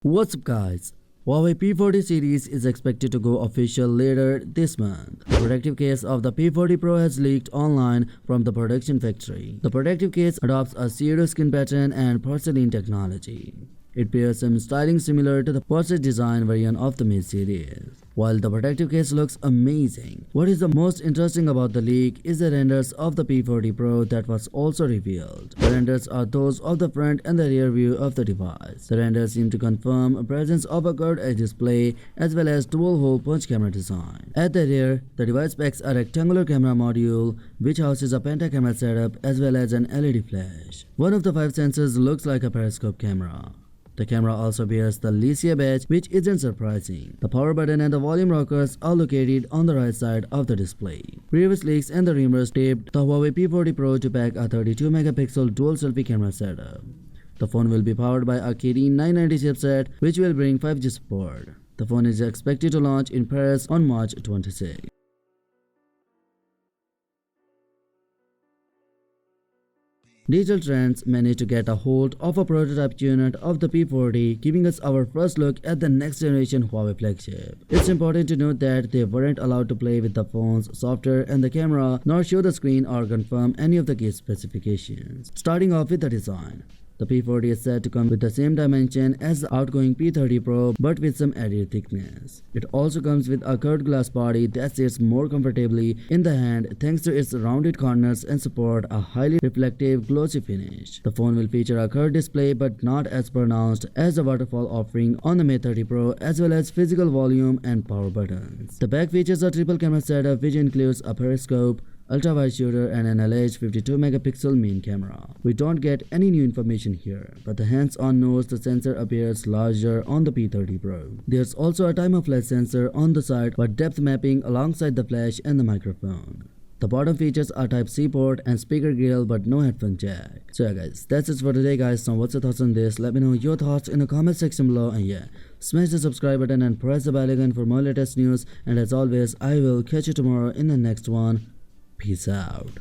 What's up guys? Huawei P40 series is expected to go official later this month. The protective case of the P40 Pro has leaked online from the production factory. The protective case adopts a zero skin pattern and porcelain technology. It bears some styling similar to the portrait design variant of the mid series. While the protective case looks amazing, what is the most interesting about the leak is the renders of the P40 Pro that was also revealed. The renders are those of the front and the rear view of the device. The renders seem to confirm a presence of a curved edge display as well as dual-hole punch camera design. At the rear, the device packs a rectangular camera module which houses a penta-camera setup as well as an LED flash. One of the 5 sensors looks like a periscope camera. The camera also bears the Leaked badge, which isn't surprising. The power button and the volume rockers are located on the right side of the display. Previous leaks and the rumors taped the Huawei P40 Pro to pack a 32-megapixel dual selfie camera setup. The phone will be powered by a Kirin 990 chipset, which will bring 5G support. The phone is expected to launch in Paris on March 26. Digital Trends managed to get a hold of a prototype unit of the P40, giving us our first look at the next generation Huawei flagship. It's important to note that they weren't allowed to play with the phone's software and the camera, nor show the screen or confirm any of the key specifications. Starting off with the design. The P40 is said to come with the same dimension as the outgoing P30 Pro but with some added thickness. It also comes with a curved glass body that sits more comfortably in the hand thanks to its rounded corners and support a highly reflective glossy finish. The phone will feature a curved display but not as pronounced as the waterfall offering on the Mate 30 Pro as well as physical volume and power buttons. The back features a triple camera setup which includes a periscope, ultra-wide shooter and an alleged 52-megapixel main camera. We don't get any new information here, but the hands-on nose the sensor appears larger on the P30 Pro. There's also a time-of-flash sensor on the side for depth mapping alongside the flash and the microphone. The bottom features a Type-C port and speaker grill but no headphone jack. So yeah guys, that's it for today guys. So what's your thoughts on this? Let me know your thoughts in the comment section below, and yeah, smash the subscribe button and press the bell icon for more latest news, and as always I will catch you tomorrow in the next one. Peace out.